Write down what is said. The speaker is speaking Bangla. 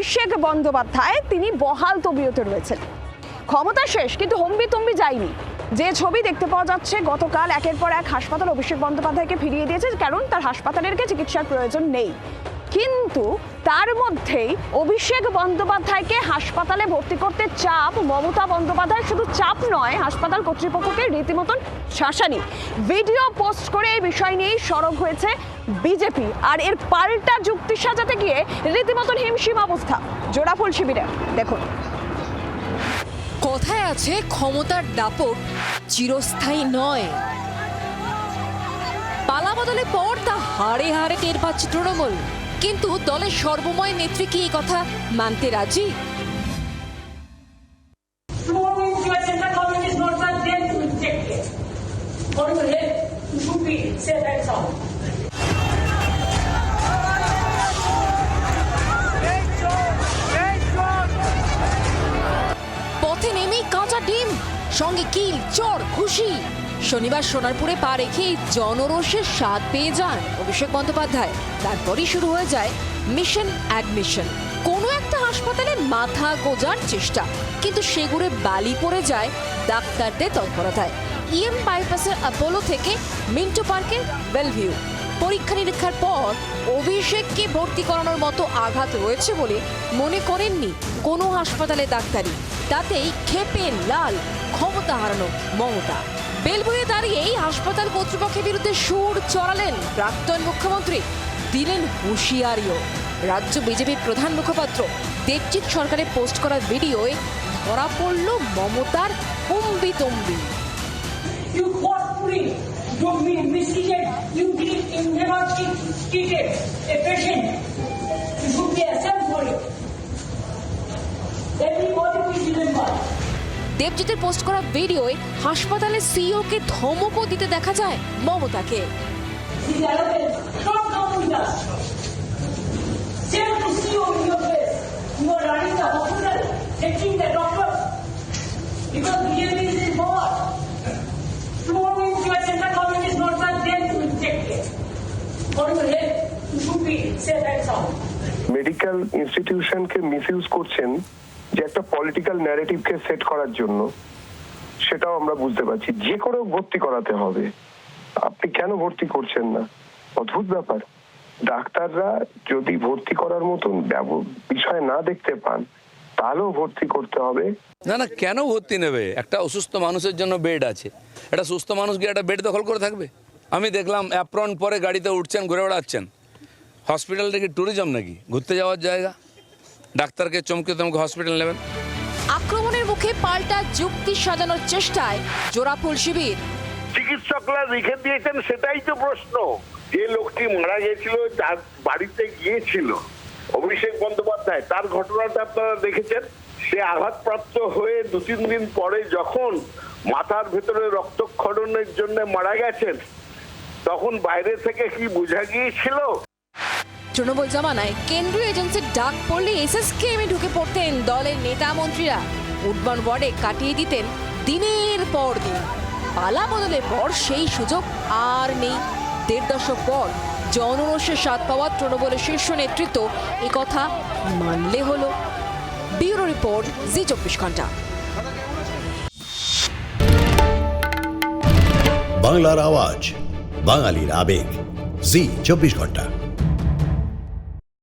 অভিষেক বন্দ্যোপাধ্যায় তিনি বহাল তবিয়তে রয়েছেন। ক্ষমতা শেষ, কিন্তু হম্বিতম্বি যায়নি। যে ছবি দেখতে পাওয়া যাচ্ছে, গতকাল একের পর এক হাসপাতাল অভিষেক বন্দ্যোপাধ্যায়কে ফিরিয়ে দিয়েছে, কারণ তার হাসপাতালের চিকিৎসার প্রয়োজন নেই। কিন্তু তার মধ্যেই অভিষেক বন্দ্যোপাধ্যায়কে হাসপাতালে ভর্তি করতে চাপ মমতা বন্দ্যোপাধ্যায়। শুধু চাপ নয়, হাসপাতাল কর্তৃপক্ষকে রীতিমতন শাসানি। ভিডিও পোস্ট করে এই বিষয় নিয়েই সরব হয়েছে বিজেপি, আর এর পাল্টা যুক্তি সাজাতে গিয়ে রীতিমতন হিমশিম অবস্থা জোড়াফুল শিবিরে। দেখুন, কথায় আছে ক্ষমতার দাপট চিরস্থায়ী নয়। পালাবদলের পর তা হাড়ে হাড়ে টের পাচ্ছে তৃণমূল, কিন্তু দলের সর্বময় নেত্রী কি এই কথা মানতে রাজি? পথে নেমেই কাঁচা ডিম, সঙ্গে কিল, চড়, খুশি। শনিবার সোনারপুরে পা রেখে জনরোষের স্বাদ পেয়ে যান অভিষেক বন্দ্যোপাধ্যায়। তারপরই শুরু হয়ে যায় মিশন অ্যাডমিশন। কোনো একটা হাসপাতালে মাথা গোজার চেষ্টা, কিন্তু সেগুড়ে বালি পড়ে যায় ডাক্তারদের তৎপরতায়। ইএম বাইপাসের অ্যাপোলো থেকে মিন্টো পার্কের বেলভিউ। পরীক্ষা নিরীক্ষার পর অভিষেককে ভর্তি করানোর মতো আঘাত রয়েছে বলে মনে করেননি কোনো হাসপাতালে ডাক্তারই। তাতেই ক্ষেপে লাল ক্ষমতা হারানো মমতা। বেলভিউয়ে দাঁড়িয়েই হাসপাতাল কর্তৃপক্ষের বিরুদ্ধে সুর চড়ালেন প্রাক্তন মুখ্যমন্ত্রী, দিলেন হুঁশিয়ারিও। রাজ্য বিজেপির প্রধান মুখপাত্র দেবজিৎ সরকারের পোস্ট করা ভিডিওয় ধরা পড়ল মমতার হম্বিতম্বি। দেবজিতের পোস্ট করা ভিডিওয় হাসপাতালের সিইও কে ধমকও দিতে দেখা যায় মমতাকে। মেডিকেল ইনস্টিটিউশনকে মিসইউজ করছেন যে একটা পলিটিক্যাল ন্যারেটিভকে সেট করার জন্য, সেটাও আমরা বুঝতে পারছি। যে করে ভর্তি করাতে হবে, আপনি কেন ভর্তি করছেন না? অদ্ভুত ব্যাপার। ডাক্তাররা যদি ভর্তি করার মতন বিষয় না দেখতে পান, তাহলেও ভর্তি করতে হবে। না না, কেন ভর্তি নেবে? একটা অসুস্থ মানুষের জন্য বেড আছে। একটা সুস্থ মানুষ গিয়ে একটা বেড দখল করে থাকবে? আমি দেখলাম অ্যাপ্রন পরে গাড়িতে উঠছেন, ঘুরে বেড়াচ্ছেন। হসপিটালটা কি ট্যুরিজম নাকি, ঘুরতে যাওয়ার জায়গা? ডাক্তারকে চমকে তোমাকে হসপিটাল নেবেন? আক্রমণের মুখে পাল্টা যুক্তি সাজানোর চেষ্টায় জোড়াফুল শিবির। চিকিৎসকরা লিখে দিয়েছেন, সেটাই তো প্রশ্ন। যে লোকটি মারা গেছিল, তার বাড়িতে গিয়েছিল অভিষেক বন্দ্যোপাধ্যায়, তার ঘটনাটা আপনারা দেখেছেন। সে আঘাতপ্রাপ্ত হয়ে 2-3 দিন পরে যখন মাথার ভেতরে রক্তক্ষরণের জন্য মারা গেছেন, তখন বাইরে থেকে কি বোঝা গিয়েছিল? তৃণমূল জামানায় কেন্দ্রীয় এজেন্সির ডাক পড়লে এসএসকেএমে ঢুকে পড়তেন দলের নেতা মন্ত্রীরা। উডবান ওয়ার্ডে কাটিয়ে দিতেন দিনের পর দিন। পালা বদলের পর সেই সুযোগ আর নেই। 1.5 দশক পর জনরোষের স্বাদ পাওয়া তৃণমূলের শীর্ষ নেতৃত্ব একথা মানলে হলো। ব্যুরো রিপোর্ট, জি 24 ঘন্টা। বাংলার আওয়াজ, বাঙালির আবেগ, জি 24 ঘন্টা।